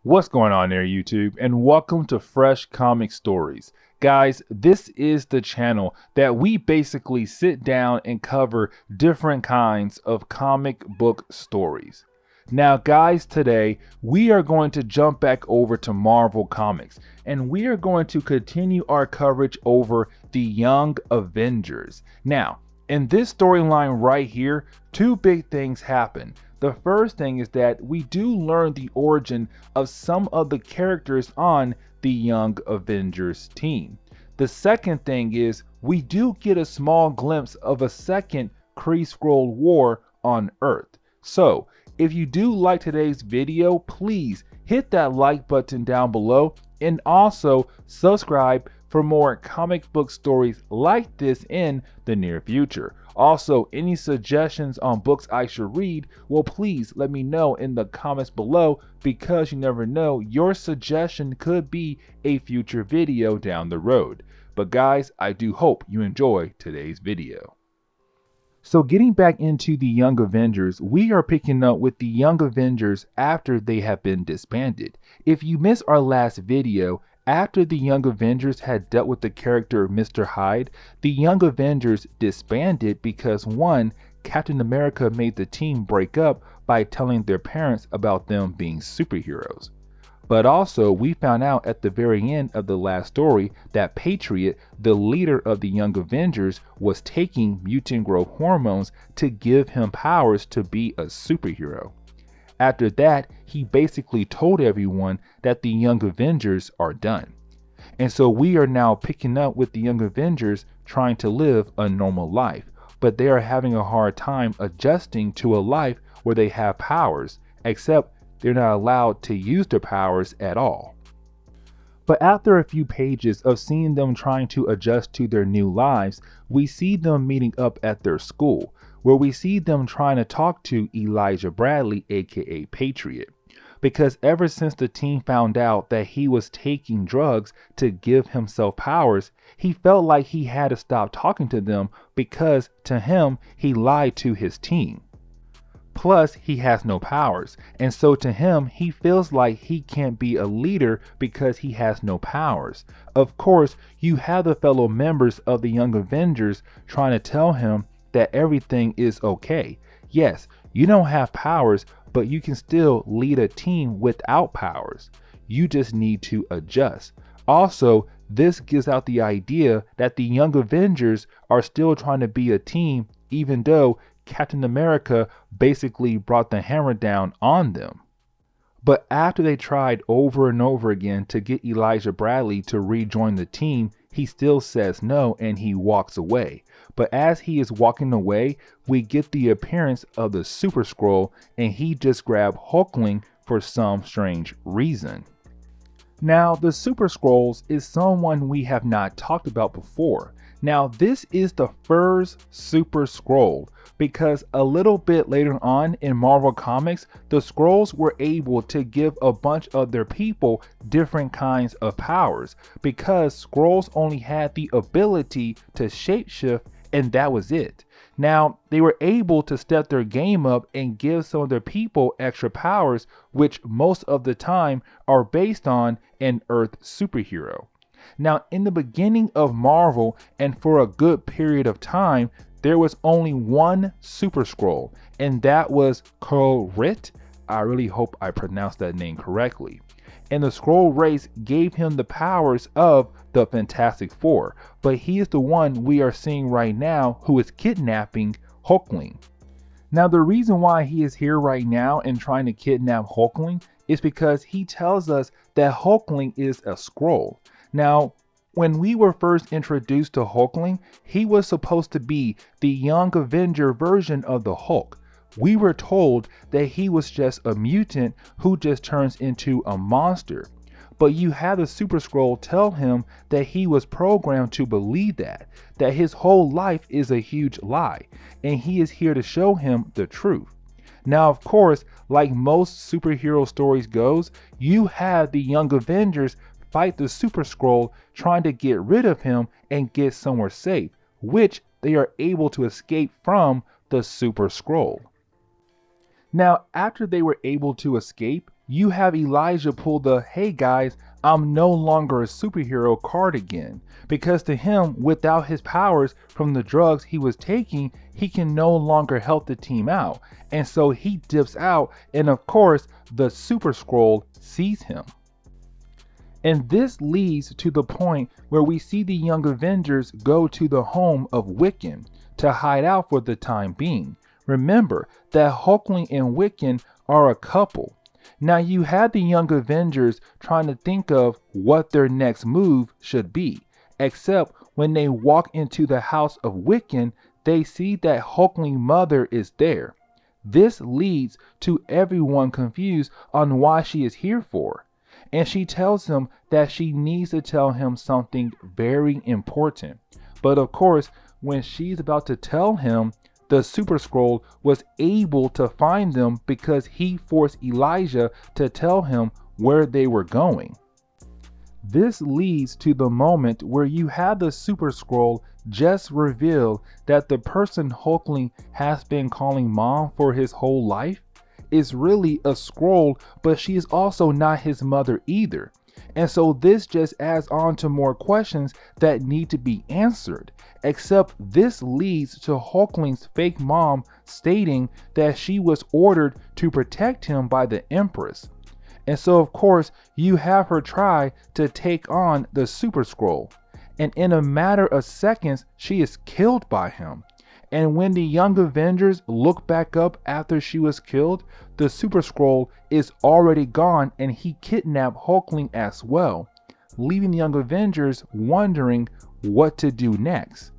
What's going on there, YouTube? And welcome to Fresh Comic Stories. Guys, this is the channel that we basically sit down and cover different kinds of comic book stories. Now, guys, today we are going to jump back over to Marvel Comics and we are going to continue our coverage over the Young Avengers. Now, in this storyline right here, two big things happen. The first thing is that we do learn the origin of some of the characters on the Young Avengers team. The second thing is we do get a small glimpse of a second Kree-Skrull war on Earth. So if you do like today's video, please hit that like button down below and also subscribe for more comic book stories like this in the near future. Also, any suggestions on books I should read, well, please let me know in the comments below, because you never know, your suggestion could be a future video down the road. But guys, I do hope you enjoy today's video. So getting back into the Young Avengers, we are picking up with the Young Avengers after they have been disbanded. If you missed our last video, after the Young Avengers had dealt with the character Mr. Hyde, the Young Avengers disbanded because one, Captain America made the team break up by telling their parents about them being superheroes. But also, we found out at the very end of the last story that Patriot, the leader of the Young Avengers, was taking mutant growth hormones to give him powers to be a superhero. After that, he basically told everyone that the Young Avengers are done. And so we are now picking up with the Young Avengers trying to live a normal life, but they are having a hard time adjusting to a life where they have powers, except they're not allowed to use their powers at all. But after a few pages of seeing them trying to adjust to their new lives, we see them meeting up at their school, where we see them trying to talk to Elijah Bradley, aka Patriot. Because ever since the team found out that he was taking drugs to give himself powers, he felt like he had to stop talking to them because to him, he lied to his team. Plus, he has no powers, and so to him, he feels like he can't be a leader because he has no powers. Of course, you have the fellow members of the Young Avengers trying to tell him that everything is okay. Yes, you don't have powers, but you can still lead a team without powers. You just need to adjust. Also, this gives out the idea that the Young Avengers are still trying to be a team, even though Captain America basically brought the hammer down on them. But after they tried over and over again to get Elijah Bradley to rejoin the team, he still says no and he walks away. But as he is walking away, we get the appearance of the Super-Skrull, and he just grabbed Hulkling for some strange reason. Now, the Super-Skrulls is someone we have not talked about before. Now, this is the first Super-Skrull, because a little bit later on in Marvel Comics, the Skrulls were able to give a bunch of their people different kinds of powers, because Skrulls only had the ability to shapeshift, and that was it. Now, they were able to step their game up and give some of their people extra powers, which most of the time are based on an Earth superhero. Now, in the beginning of Marvel, and for a good period of time, there was only one Super-Skrull, and that was Kree. I really hope I pronounced that name correctly. And the Skrull race gave him the powers of the Fantastic Four, but he is the one we are seeing right now who is kidnapping Hulkling. Now, the reason why he is here right now and trying to kidnap Hulkling is because he tells us that Hulkling is a Skrull. Now, when we were first introduced to Hulkling, he was supposed to be the Young Avenger version of the Hulk. We were told that he was just a mutant who just turns into a monster. But you have the Super-Skrull tell him that he was programmed to believe that his whole life is a huge lie, and he is here to show him the truth. Now, of course, like most superhero stories goes, you have the Young Avengers fight the Super-Skrull trying to get rid of him and get somewhere safe, which they are able to escape from the Super-Skrull. Now, after they were able to escape, you have Elijah pull the "hey guys, I'm no longer a superhero" card again, because to him, without his powers from the drugs he was taking, he can no longer help the team out, and so he dips out, and of course the Super-Skrull sees him. And this leads to the point where we see the Young Avengers go to the home of Wiccan to hide out for the time being. Remember that Hulkling and Wiccan are a couple. Now you have the Young Avengers trying to think of what their next move should be, except when they walk into the house of Wiccan, they see that Hulkling mother is there. This leads to everyone confused on why she is here for. And she tells him that she needs to tell him something very important. But of course, when she's about to tell him, the Super-Skrull was able to find them because he forced Elijah to tell him where they were going. This leads to the moment where you have the Super-Skrull just reveal that the person Hulkling has been calling mom for his whole life is really a Skrull, but she is also not his mother either. And so this just adds on to more questions that need to be answered, except this leads to Hulkling's fake mom stating that she was ordered to protect him by the Empress. And so of course you have her try to take on the Super-Skrull, and in a matter of seconds she is killed by him. And when the Young Avengers look back up after she was killed, the Super-Skrull is already gone and he kidnapped Hulkling as well, leaving the Young Avengers wondering what to do next.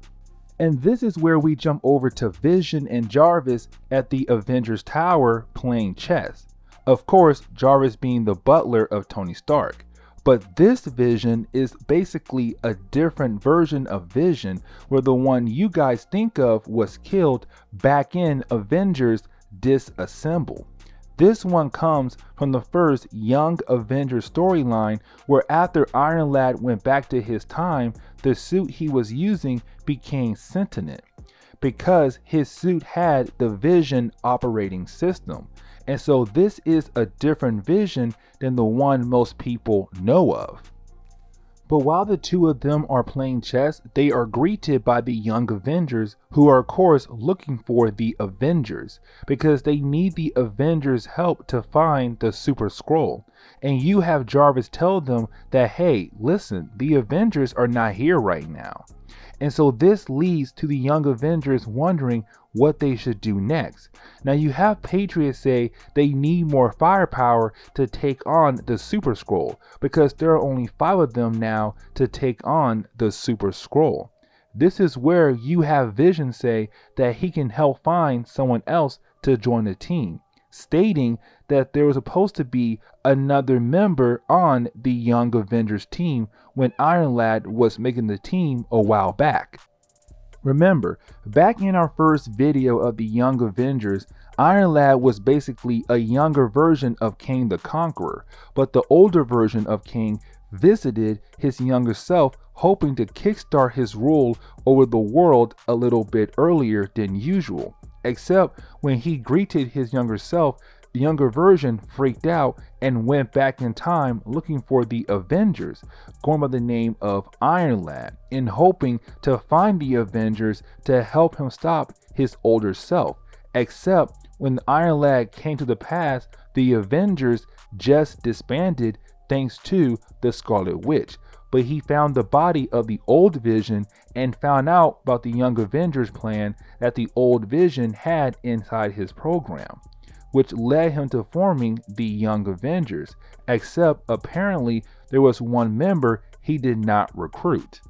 And this is where we jump over to Vision and Jarvis at the Avengers Tower playing chess. Of course, Jarvis being the butler of Tony Stark. But this Vision is basically a different version of Vision, where the one you guys think of was killed back in Avengers Disassemble. This one comes from the first Young Avengers storyline, where after Iron Lad went back to his time, the suit he was using became sentient, because his suit had the Vision operating system. And so this is a different Vision than the one most people know of. But while the two of them are playing chess, they are greeted by the Young Avengers, who are of course looking for the Avengers, because they need the Avengers' help to find the Super-Skrull. And you have Jarvis tell them that, hey, listen, the Avengers are not here right now. And so this leads to the Young Avengers wondering what they should do next. Now you have Patriot say they need more firepower to take on the Super-Skrull, because there are only 5 of them now to take on the Super-Skrull. This is where you have Vision say that he can help find someone else to join the team, stating that there was supposed to be another member on the Young Avengers team when Iron Lad was making the team a while back. Remember, back in our first video of the Young Avengers, Iron Lad was basically a younger version of Kang the Conqueror, but the older version of Kang visited his younger self, hoping to kickstart his rule over the world a little bit earlier than usual. Except when he greeted his younger self, the younger version freaked out and went back in time looking for the Avengers, going by the name of Iron Lad, and hoping to find the Avengers to help him stop his older self. Except when Iron Lad came to the past, the Avengers just disbanded thanks to the Scarlet Witch. But he found the body of the old Vision and found out about the Young Avengers plan that the old Vision had inside his program, which led him to forming the Young Avengers, except apparently there was one member he did not recruit.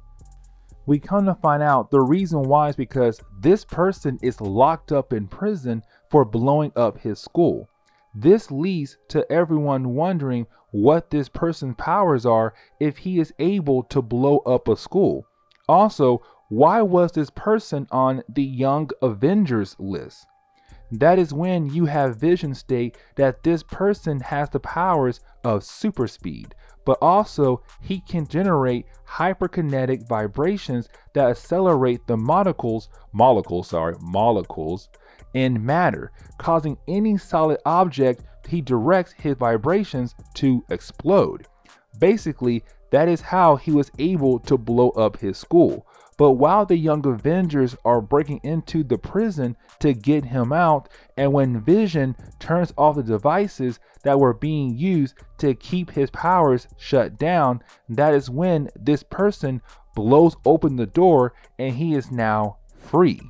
We come to find out the reason why is because this person is locked up in prison for blowing up his school. This leads to everyone wondering what this person's powers are if he is able to blow up a school. Also, why was this person on the Young Avengers list? That is when you have Vision state that this person has the powers of super speed, but also he can generate hyperkinetic vibrations that accelerate the molecules in matter, causing any solid object he directs his vibrations to explode. Basically, that is how he was able to blow up his school. But while the Young Avengers are breaking into the prison to get him out, and when Vision turns off the devices that were being used to keep his powers shut down, that is when this person blows open the door and he is now free.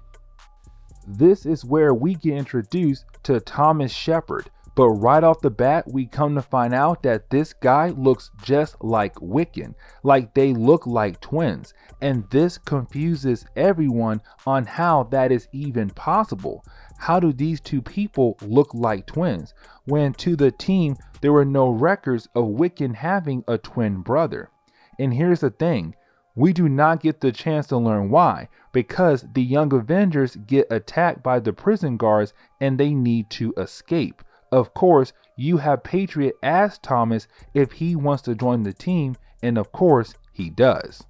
This is where we get introduced to Thomas Shepard. But right off the bat, we come to find out that this guy looks just like Wiccan, like they look like twins. And this confuses everyone on how that is even possible. How do these two people look like twins when to the team there were no records of Wiccan having a twin brother? And here's the thing, we do not get the chance to learn why, because the Young Avengers get attacked by the prison guards and they need to escape. Of course, you have Patriot ask Thomas if he wants to join the team, and of course, he does.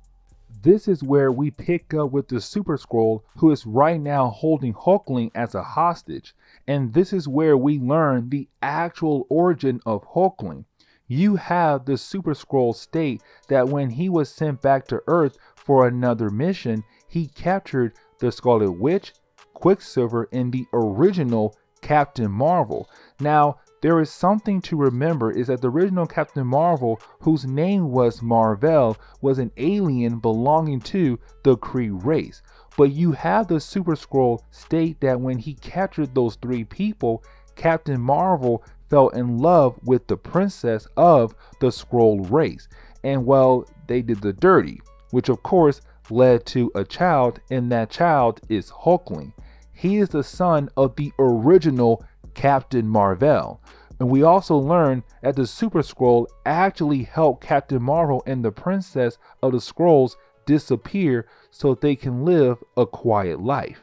This is where we pick up with the Super-Skrull, who is right now holding Hulkling as a hostage, and this is where we learn the actual origin of Hulkling. You have the Super-Skrull state that when he was sent back to Earth for another mission, he captured the Scarlet Witch, Quicksilver, and the original Captain Marvel. Now, there is something to remember is that the original Captain Marvel, whose name was Marvel, was an alien belonging to the Kree race. But you have the Super-Skrull state that when he captured those three people, Captain Marvel fell in love with the princess of the Skrull race. And well, they did the dirty, which of course led to a child, and that child is Hulkling. He is the son of the original Captain Marvel. And we also learn that the Super-Skrull actually helped Captain Marvel and the princess of the Skrulls disappear so they can live a quiet life.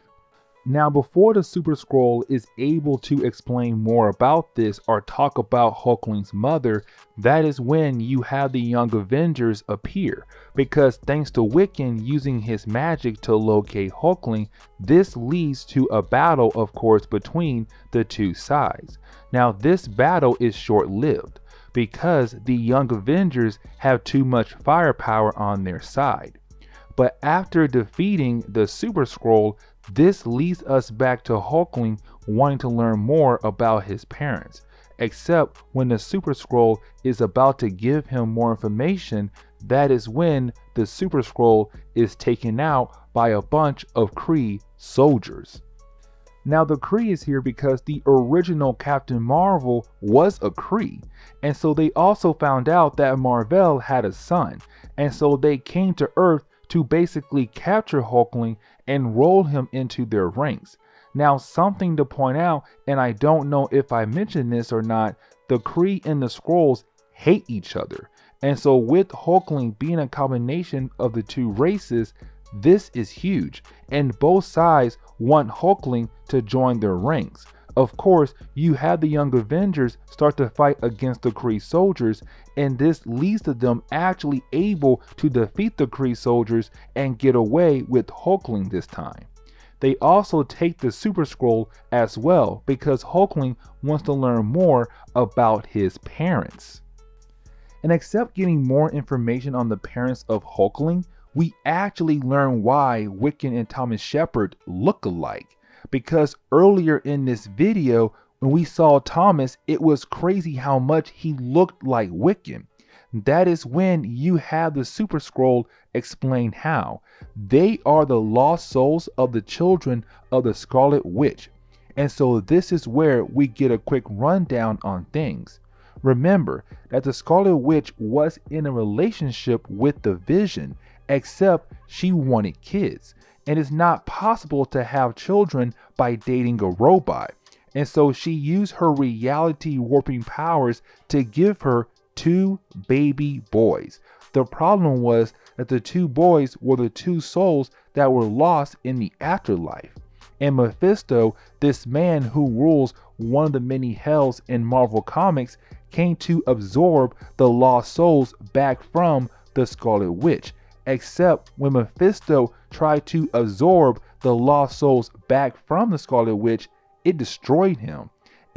Now, before the Super-Skrull is able to explain more about this or talk about Hulkling's mother, that is when you have the Young Avengers appear. Because thanks to Wiccan using his magic to locate Hulkling, this leads to a battle, of course, between the two sides. Now, this battle is short-lived because the Young Avengers have too much firepower on their side. But after defeating the Super-Skrull, this leads us back to Hulkling wanting to learn more about his parents. Except when the Super-Skrull is about to give him more information, that is when the Super-Skrull is taken out by a bunch of Kree soldiers. Now, the Kree is here because the original Captain Marvel was a Kree, and so they also found out that Marvel had a son, and so they came to Earth to basically capture Hulkling and roll him into their ranks. Now, something to point out, and I don't know if I mentioned this or not, the Kree and the Skrulls hate each other. And so with Hulkling being a combination of the two races, this is huge. And both sides want Hulkling to join their ranks. Of course, you have the Young Avengers start to fight against the Kree soldiers, and this leads to them actually able to defeat the Kree soldiers and get away with Hulkling this time. They also take the Super-Skrull as well because Hulkling wants to learn more about his parents. And except getting more information on the parents of Hulkling, we actually learn why Wiccan and Thomas Shepard look alike. Because earlier in this video, when we saw Thomas, it was crazy how much he looked like Wiccan. That is when you have the Super-Skrull explain how. They are the lost souls of the children of the Scarlet Witch. And so this is where we get a quick rundown on things. Remember that the Scarlet Witch was in a relationship with the Vision, except she wanted kids. And it's not possible to have children by dating a robot. And so she used her reality warping powers to give her 2 baby boys. The problem was that the 2 boys were the 2 souls that were lost in the afterlife. And Mephisto, this man who rules one of the many hells in Marvel Comics, came to absorb the lost souls back from the Scarlet Witch. Except when Mephisto tried to absorb the lost souls back from the Scarlet Witch, it destroyed him.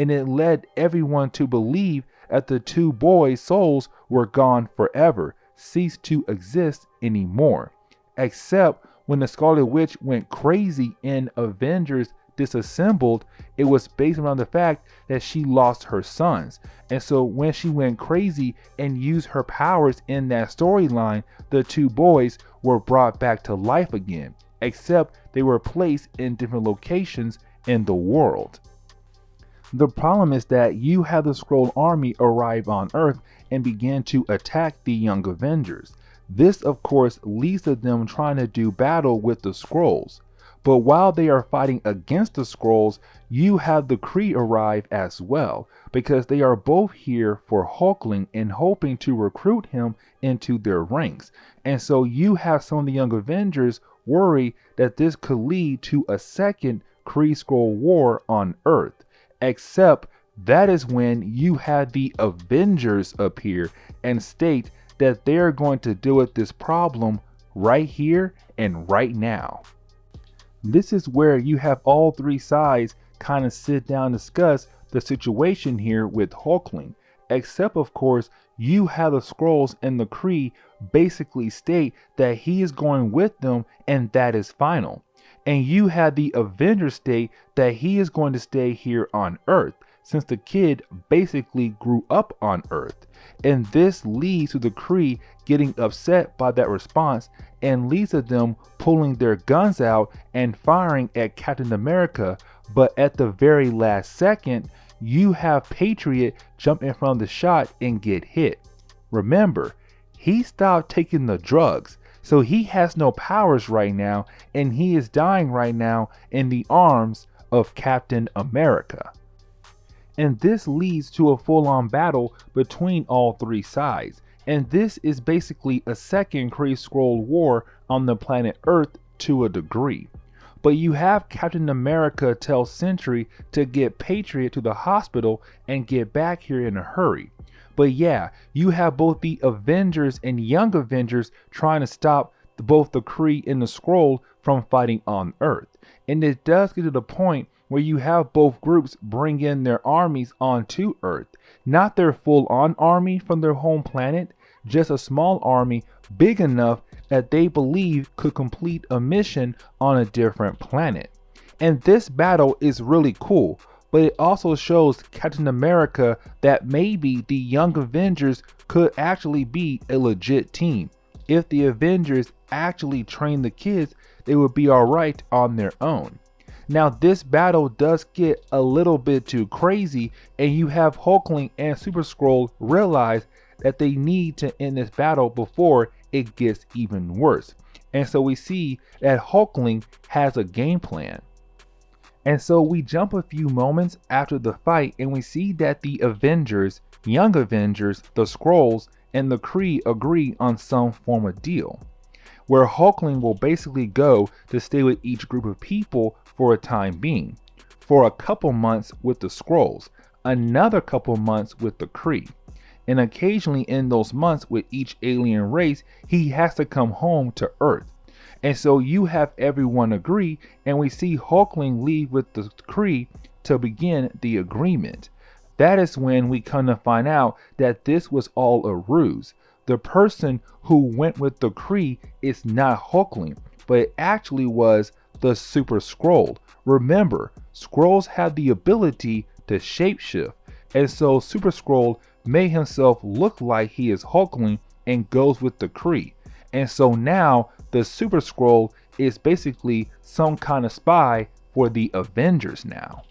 and it led everyone to believe that the two boys' souls were gone forever, ceased to exist anymore. Except when the Scarlet Witch went crazy in Avengers Disassembled, it was based around the fact that she lost her sons. And so when she went crazy and used her powers in that storyline, the two boys were brought back to life again, except they were placed in different locations in the world. The problem is that you have the Skrull army arrive on Earth and begin to attack the young Avengers. This, of course, leads to them trying to do battle with the Skrulls. But while they are fighting against the Skrulls, you have the Kree arrive as well, because they are both here for Hulkling and hoping to recruit him into their ranks. And so you have some of the young Avengers worry that this could lead to a second Kree-Skrull war on Earth. Except that is when you have the Avengers appear and state that they are going to deal with this problem right here and right now. This is where you have all three sides kind of sit down and discuss the situation here with Hulkling. Except, of course, you have the Skrulls and the Kree basically state that he is going with them and that is final. And you have the Avengers state that he is going to stay here on Earth, since the kid basically grew up on Earth. And this leads to the Kree getting upset by that response and leads to them pulling their guns out and firing at Captain America. But at the very last second, you have Patriot jump in front of the shot and get hit. Remember, he stopped taking the drugs, so he has no powers right now, and he is dying right now in the arms of Captain America. And this leads to a full-on battle between all three sides. And this is basically a second Kree-Skrull war on the planet Earth to a degree. But you have Captain America tell Sentry to get Patriot to the hospital and get back here in a hurry. But yeah, you have both the Avengers and Young Avengers trying to stop both the Kree and the Skrull from fighting on Earth. And it does get to the point where you have both groups bring in their armies onto Earth. Not their full-on army from their home planet, just a small army big enough that they believe could complete a mission on a different planet. And this battle is really cool, but it also shows Captain America that maybe the Young Avengers could actually be a legit team. If the Avengers actually train the kids, they would be alright on their own. Now this battle does get a little bit too crazy, and you have Hulkling and Super-Skrull realize that they need to end this battle before it gets even worse. And so we see that Hulkling has a game plan. And so we jump a few moments after the fight and we see that the Avengers, Young Avengers, the Skrulls, and the Kree agree on some form of deal, where Hulkling will basically go to stay with each group of people for a time being, for a couple months with the Skrulls, another couple months with the Kree, and occasionally in those months with each alien race, he has to come home to Earth. And so you have everyone agree, and we see Hulkling leave with the Kree to begin the agreement. That is when we come to find out that this was all a ruse. The person who went with the Kree is not Hulkling, but it actually was the Super-Skrull. Remember, Skrulls have the ability to shapeshift, and so Super-Skrull made himself look like he is Hulkling and goes with the Kree. And so now the Super-Skrull is basically some kind of spy for the Avengers now.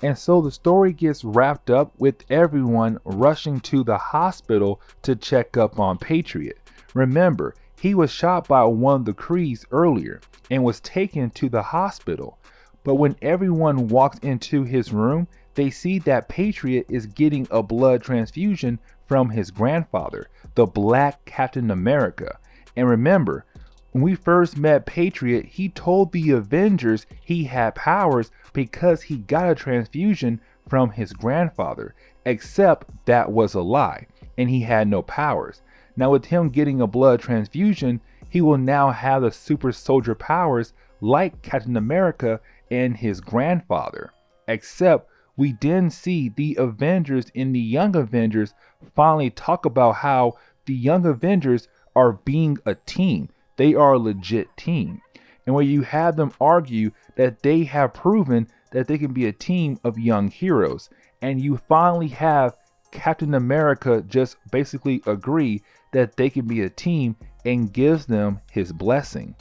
And so the story gets wrapped up with everyone rushing to the hospital to check up on Patriot. Remember, he was shot by one of the Krees earlier and was taken to the hospital. But when everyone walks into his room, they see that Patriot is getting a blood transfusion from his grandfather, the Black Captain America. And remember, when we first met Patriot, he told the Avengers he had powers because he got a transfusion from his grandfather, except that was a lie, and he had no powers. Now with him getting a blood transfusion, he will now have the super soldier powers like Captain America and his grandfather, except we then see the Avengers and the Young Avengers finally talk about how the Young Avengers are being a team. They are a legit team. And where you have them argue that they have proven that they can be a team of young heroes. And you finally have Captain America just basically agree that they can be a team and gives them his blessing.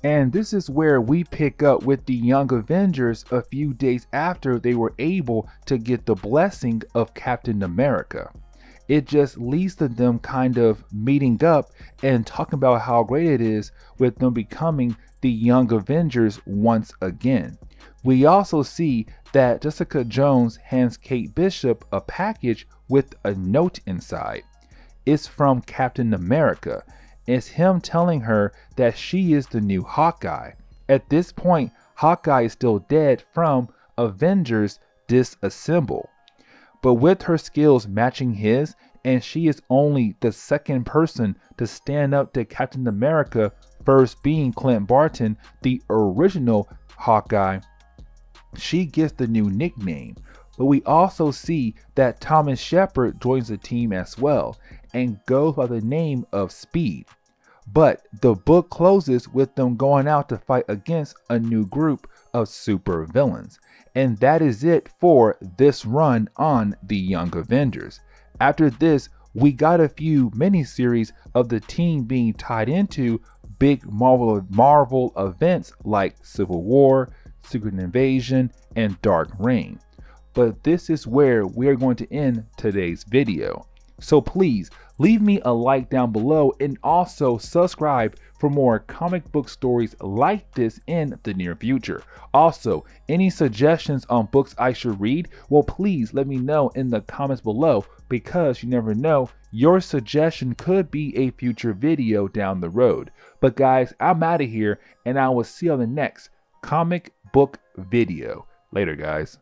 And this is where we pick up with the Young Avengers a few days after they were able to get the blessing of Captain America. It just leads to them kind of meeting up and talking about how great it is with them becoming the Young Avengers once again. We also see that Jessica Jones hands Kate Bishop a package with a note inside. It's from Captain America. It's him telling her that she is the new Hawkeye. At this point, Hawkeye is still dead from Avengers Disassemble. But with her skills matching his, and she is only the second person to stand up to Captain America, first being Clint Barton, the original Hawkeye, she gets the new nickname. But we also see that Thomas Shepard joins the team as well and goes by the name of Speed. But the book closes with them going out to fight against a new group of super villains. And that is it for this run on the Young Avengers. After this, we got a few miniseries of the team being tied into big Marvel events like Civil War, Secret Invasion, and Dark Reign. But this is where we're going to end today's video. So please leave me a like down below and also subscribe for more comic book stories like this in the near future. Also, any suggestions on books I should read? Well, please let me know in the comments below, because you never know, your suggestion could be a future video down the road. But guys, I'm out of here and I will see you on the next comic book video. Later, guys.